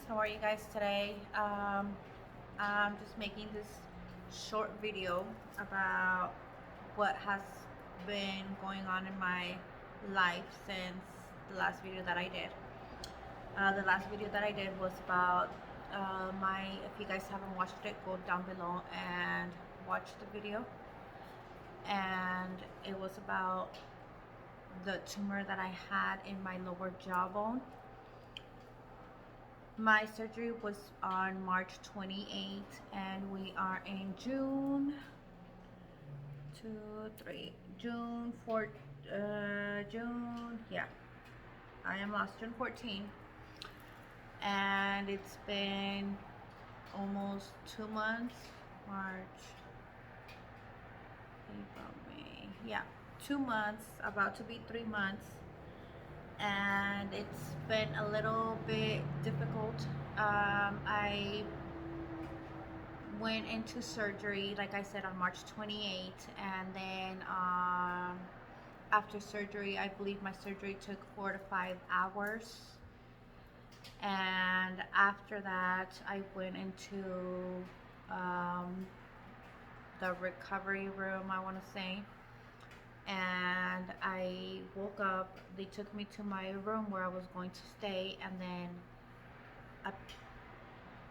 How are you guys today? I'm just making this short video about what has been going on in my life since the last video that I did. The last video that I did was about if you guys haven't watched it, go down below and watch the video. And it was about the tumor that I had in my lower jawbone. My surgery was on March 28th, and we are in June 2, 3, June 4, June, yeah, I am lost, June 14th, and it's been almost 2 months, March, April, May, yeah, 2 months, about to be 3 months, and it's been a little bit difficult. I went into surgery, like I said, on March 28th, and then after surgery, I believe my surgery took 4 to 5 hours. And after that, I went into um, the recovery room, I want to say. And I woke up. They took me to my room where I was going to stay, and then I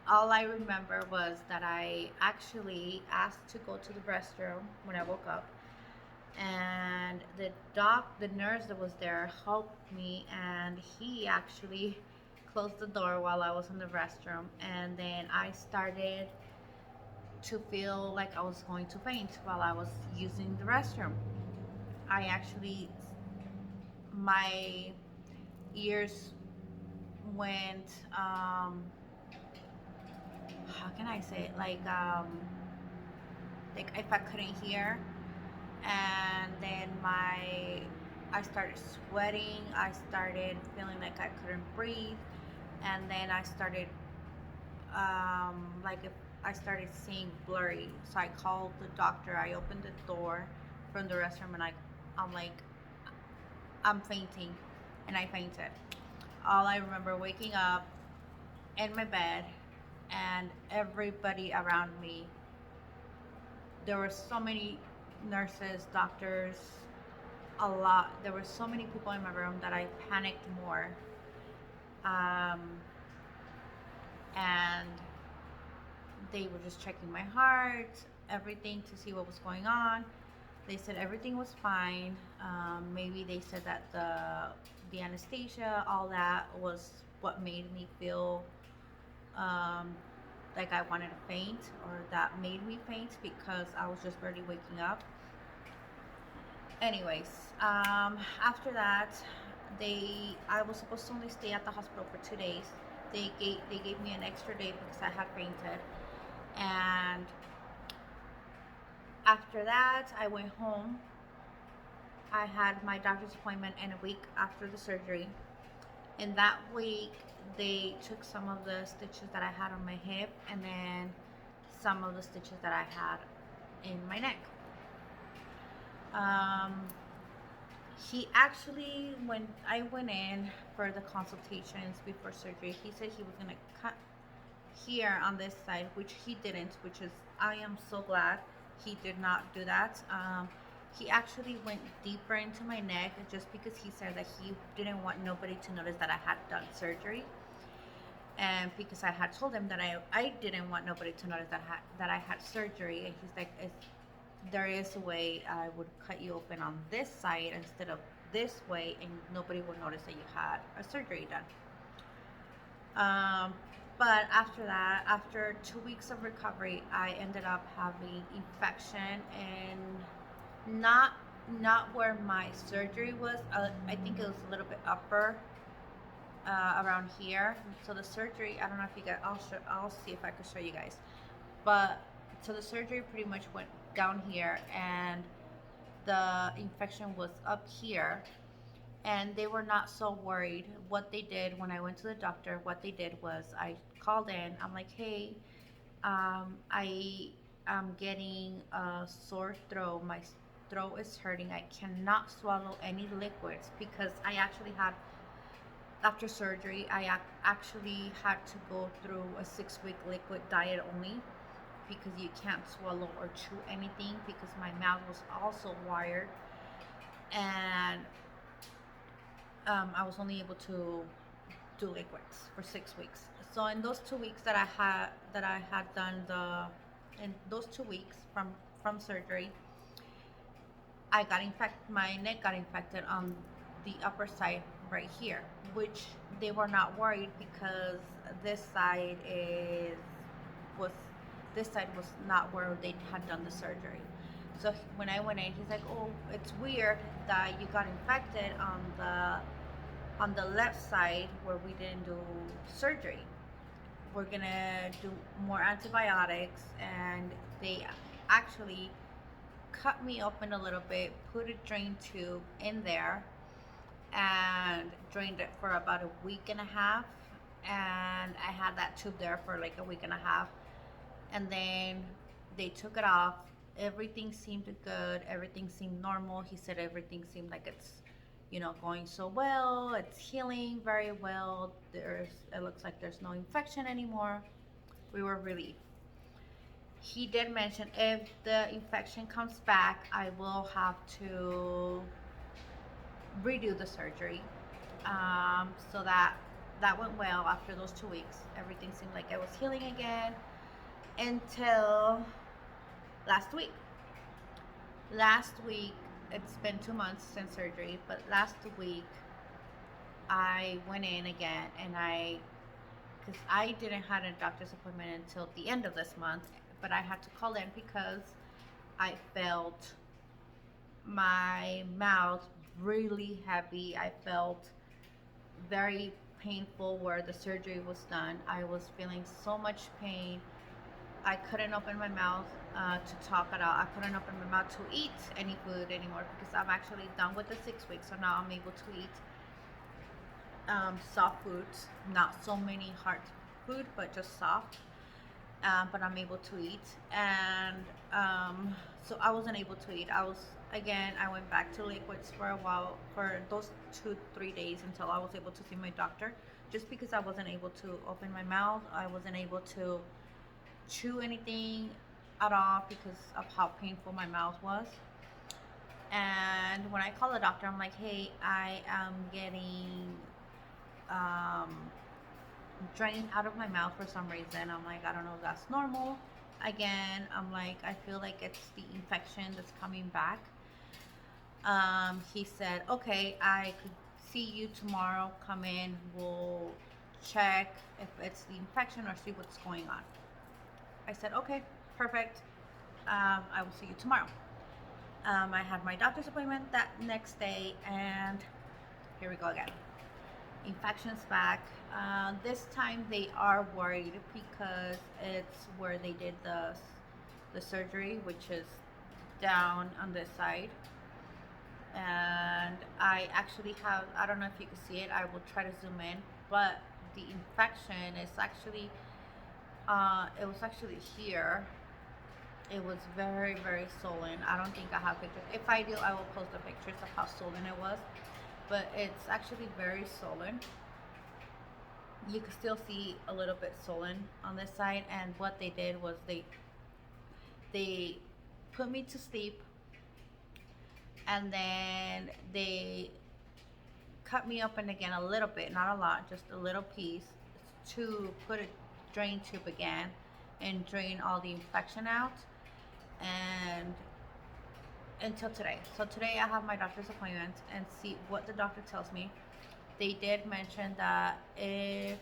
all I remember was that I actually asked to go to the restroom when I woke up, and the nurse that was there helped me, and he actually closed the door while I was in the restroom, and then I started to feel like I was going to faint while I was using the restroom. I actually, my ears went, how can I say it? Like if I couldn't hear, and then I started sweating, I started feeling like I couldn't breathe, and then I started like if I started seeing blurry. So I called the doctor. I opened the door from the restroom, and I'm like, I'm fainting, and I fainted. All I remember waking up in my bed, and everybody around me, there were so many nurses, doctors, a lot. There were so many people in my room that I panicked more. Um, and they were just checking my heart, everything to see what was going on. They said everything was fine. Maybe they said that the anesthesia, all that was what made me feel um, like I wanted to faint, or that made me faint because I was just barely waking up. Anyways, after that, I was supposed to only stay at the hospital for 2 days. They gave me an extra day because I had fainted, and after that, I went home. I had my doctor's appointment in a week after the surgery. In that week, they took some of the stitches that I had on my hip, and then some of the stitches that I had in my neck. Um, he actually, when I went in for the consultations before surgery, he said he was going to cut here on this side, which he didn't, which is, I am so glad he did not do that. He actually went deeper into my neck just because he said that he didn't want nobody to notice that I had done surgery. And because I had told him that I didn't want nobody to notice that I had surgery. And he's like, there is a way I would cut you open on this side instead of this way, and nobody would notice that you had a surgery done. But after that, after 2 weeks of recovery, I ended up having infection, and not where my surgery was. I think it was a little bit upper, around here. So the surgery, I don't know if you guys, I'll see if I can show you guys. But so the surgery pretty much went down here, and the infection was up here, and they were not so worried. What they did when I went to the doctor, what they did was I called in. I'm like, hey, I am getting a sore throat. My throat is hurting. I cannot swallow any liquids because I actually had after surgery, I actually had to go through a 6 week liquid diet only because you can't swallow or chew anything because my mouth was also wired, and I was only able to do liquids for 6 weeks. So in those 2 weeks that I had done in those 2 weeks from surgery, I got infected. My neck got infected on the upper side right here, which they were not worried because this side is was this side was not where they had done the surgery. So when I went in, he's like, "Oh, it's weird that you got infected on the left side where we didn't do surgery. We're gonna do more antibiotics." And they actually cut me open a little bit, put a drain tube in there, and drained it for about a week and a half. And I had that tube there for like a week and a half. And then they took it off. Everything seemed good. Everything seemed normal. He said everything seemed like it's, going so well. It's healing very well. It looks like there's no infection anymore. We were relieved. He did mention if the infection comes back, I will have to redo the surgery. So that went well after those 2 weeks. Everything seemed like it was healing again until last week. Last week, it's been 2 months since surgery, but last week I went in again, and because I didn't have a doctor's appointment until the end of this month, but I had to call in because I felt my mouth really heavy. I felt very painful where the surgery was done. I was feeling so much pain. I couldn't open my mouth to talk at all. I couldn't open my mouth to eat any food anymore because I'm actually done with the 6 weeks. So now I'm able to eat soft foods, not so many hard food, but just soft. But I'm able to eat, and so I wasn't able to eat. I went back to liquids for a while, for those 2-3 days until I was able to see my doctor, just because I wasn't able to open my mouth. I wasn't able to chew anything at all because of how painful my mouth was. And when I called the doctor, I'm like, "Hey, I am getting um, drained out of my mouth for some reason." I'm like, "I don't know if that's normal." Again, I'm like, "I feel like it's the infection that's coming back." He said, "Okay, I could see you tomorrow. Come in. We'll check if it's the infection or see what's going on." I said, "Okay, perfect. I will see you tomorrow." I had my doctor's appointment that next day, and here we go again. Infection's back. This time they are worried because it's where they did the surgery, which is down on this side. And I actually have, I don't know if you can see it, I will try to zoom in, but the infection is actually, it was actually here. It was very, very swollen. I don't think I have pictures. If I do, I will post the pictures of how swollen it was. But it's actually very swollen. You can still see a little bit swollen on this side. And what they did was they put me to sleep, and then they cut me open again a little bit, not a lot, just a little piece, to put a drain tube again and drain all the infection out. And until today. So today I have my doctor's appointment and see what the doctor tells me. They did mention that if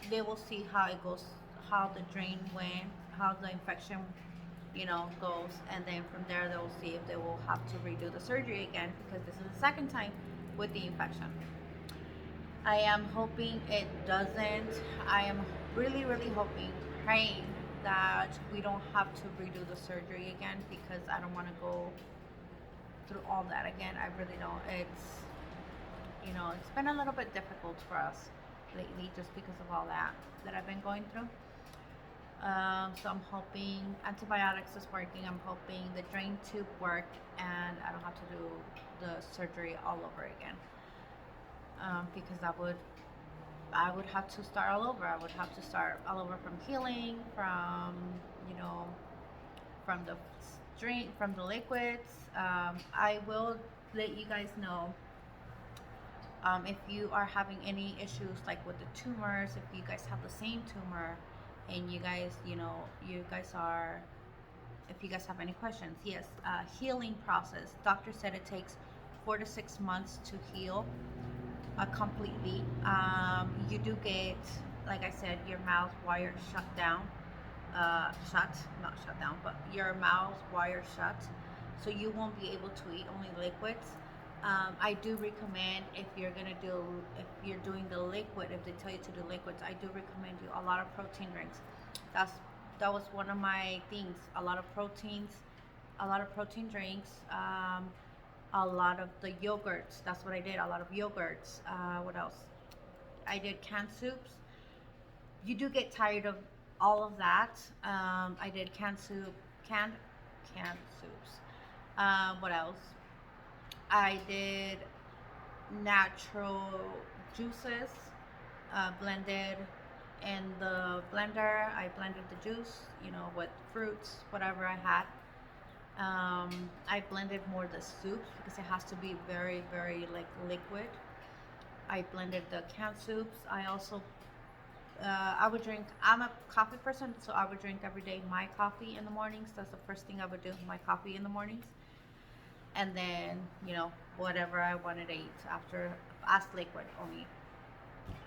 they will see how it goes, how the drain went, how the infection, goes, and then from there they will see if they will have to redo the surgery again because this is the second time with the infection. I am hoping it doesn't. I am really, really hoping, praying that we don't have to redo the surgery again because I don't want to go through all that again. I really don't. It's been a little bit difficult for us lately just because of all that I've been going through. So I'm hoping antibiotics is working. I'm hoping the drain tube worked and I don't have to do the surgery all over again. because I would have to start all over. I would have to start all over from healing, from you know, from the drink, from the liquids. I will let you guys know if you are having any issues like with the tumors, if you guys have the same tumor, and you guys, you guys are, if you guys have any questions. Yes, healing process. Doctor said it takes 4 to 6 months to heal completely. You do get, like I said, your mouth wire shut down, shut, not shut down, but your mouth wire shut, so you won't be able to eat only liquids. I do recommend if you're doing the liquid, if they tell you to do liquids, I do recommend you a lot of protein drinks. That's that was one of my things. A lot of proteins, a lot of protein drinks. A lot of the yogurts. That's what I did. A lot of yogurts. What else? I did canned soups. You do get tired of all of that. I did canned canned soups. What else? I did natural juices, blended in the blender. I blended the juice, with fruits, whatever I had. I blended more the soups because it has to be very, very like liquid. I blended the canned soups. I also I would drink. I'm a coffee person, so I would drink every day my coffee in the mornings. That's the first thing I would do. My coffee in the mornings, and then whatever I wanted to eat after, as liquid only.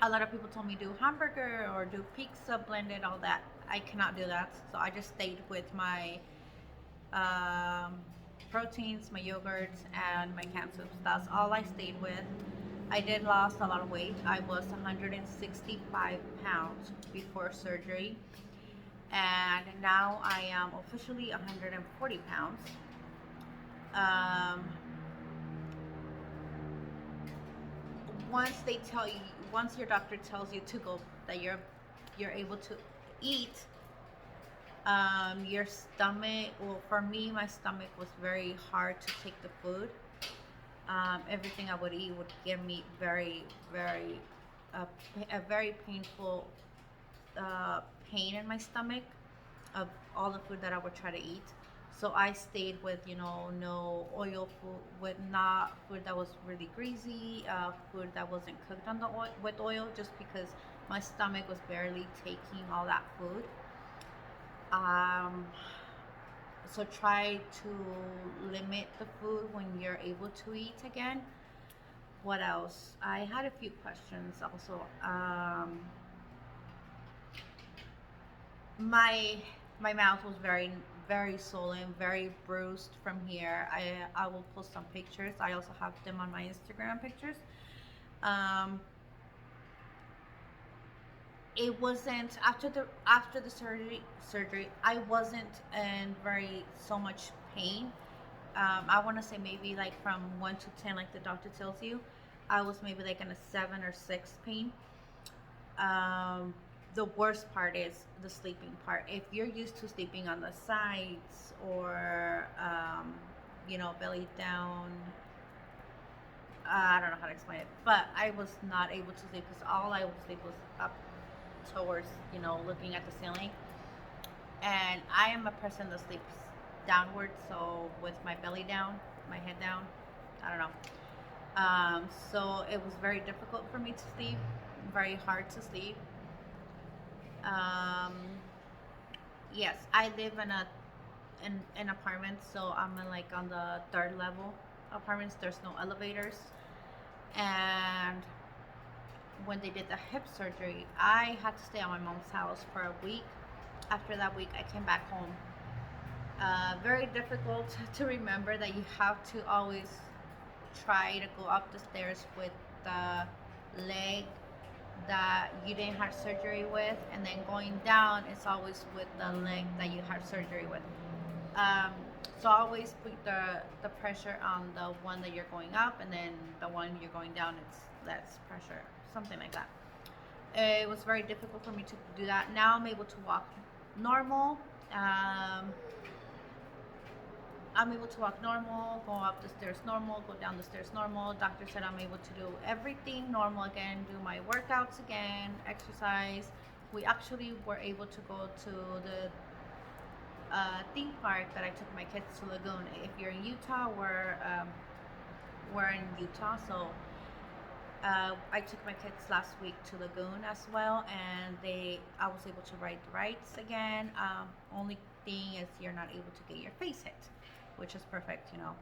A lot of people told me do hamburger or do pizza blended, all that. I cannot do that, so I just stayed with my um, proteins, my yogurts, and my canned soups. That's all I stayed with. I did lost a lot of weight. I was 165 pounds before surgery, and now I am officially 140 pounds. Um, once they tell you, once your doctor tells you to go, that you're able to eat, your stomach. Well, for me, my stomach was very hard to take the food. Everything I would eat would give me very, very, uh, a very painful uh, pain in my stomach of all the food that I would try to eat. So I stayed with, no oil food, with not food that was really greasy, food that wasn't cooked on the oil, with oil, just because my stomach was barely taking all that food. Um, so try to limit the food when you're able to eat again. What else? I had a few questions also. My my mouth was very, very swollen, very bruised from here. I will post some pictures. I also have them on my Instagram pictures. Um, it wasn't after the surgery. I wasn't in very so much pain. I want to say maybe like from 1 to 10, like the doctor tells you. I was maybe like in a 7 or 6 pain. Um, the worst part is the sleeping part. If you're used to sleeping on the sides or belly down, I don't know how to explain it, but I was not able to sleep because all I would sleep was up towards, looking at the ceiling. And I am a person that sleeps downward, so with my belly down, my head down, I don't know. So it was very difficult for me to sleep, very hard to sleep. Um, yes, I live in an apartment, so I'm in, like on the third level apartments. There's no elevators, and when they did the hip surgery, I had to stay at my mom's house for a week. After that week, I came back home. Very difficult to remember that you have to always try to go up the stairs with the leg that you didn't have surgery with, and then going down is always with the leg that you had surgery with. Um, so always put the pressure on the one that you're going up, and then the one you're going down, it's less pressure, something like that. It was very difficult for me to do that. Now I'm able to walk normal. I'm able to walk normal, go up the stairs normal, go down the stairs normal. Doctor said I'm able to do everything normal again, do my workouts again, exercise. We actually were able to go to the theme park that I took my kids to Lagoon. If you're in Utah, we're in Utah, so I took my kids last week to Lagoon as well, and I was able to ride the rides again. Only thing is you're not able to get your face hit, which is perfect. You know,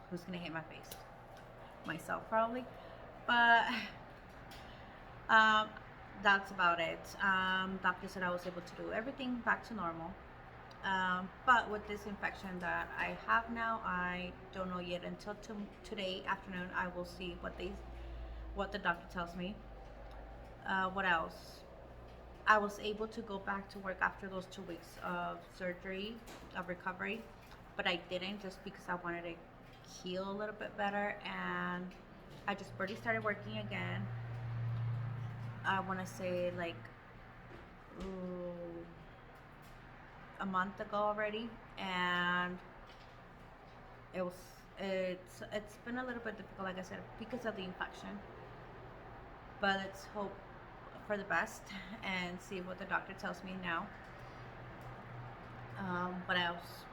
who's gonna hit my face? Myself probably, but um, that's about it. Doctor said I was able to do everything back to normal. But with this infection that I have now, I don't know yet. Until today afternoon, I will see what the doctor tells me. What else? I was able to go back to work after those 2 weeks of surgery, of recovery, but I didn't, just because I wanted to heal a little bit better, and I just barely started working again. I want to say like ooh, a month ago already, and it was it's been a little bit difficult, like I said, because of the infection. But let's hope for the best and see what the doctor tells me now. What else?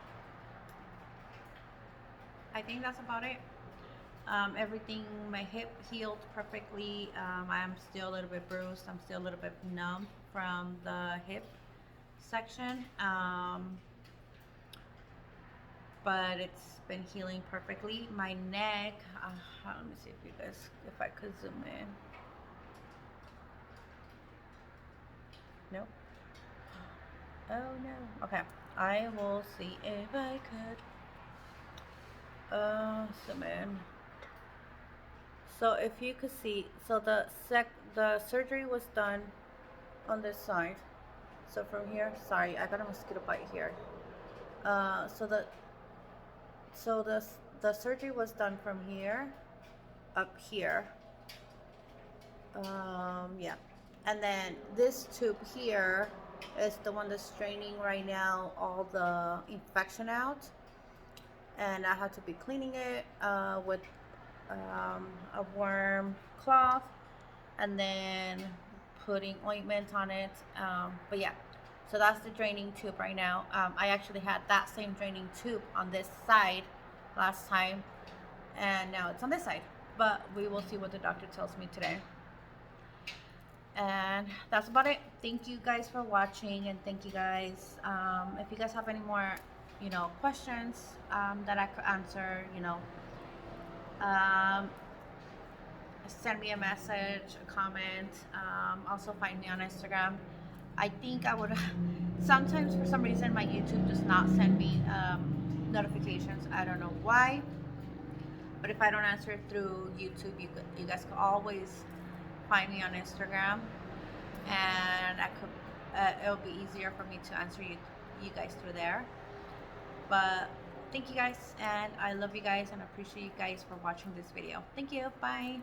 I think that's about it. Everything, my hip healed perfectly. I'm still a little bit bruised. I'm still a little bit numb from the hip section. But it's been healing perfectly. My neck, let me see if I could zoom in. Nope. Oh no. Okay. I will see if I could. Zoom in. So if you could see, so the surgery was done on this side. So from here, sorry, I got a mosquito bite here. So the surgery was done from here up here. Yeah. And then this tube here is the one that's draining right now all the infection out, and I have to be cleaning it with a warm cloth, and then putting ointment on it. But yeah, so that's the draining tube right now. I actually had that same draining tube on this side last time, and now it's on this side. But we will see what the doctor tells me today. And that's about it. Thank you guys for watching, and thank you guys. If you guys have any more, questions that I could answer, send me a message, a comment. Also find me on Instagram. I think I would sometimes, for some reason, my YouTube does not send me notifications. I don't know why, but if I don't answer through YouTube, you guys can always find me on Instagram, and it'll be easier for me to answer you guys through there. But thank you guys, and I love you guys, and appreciate you guys for watching this video. Thank you. Bye.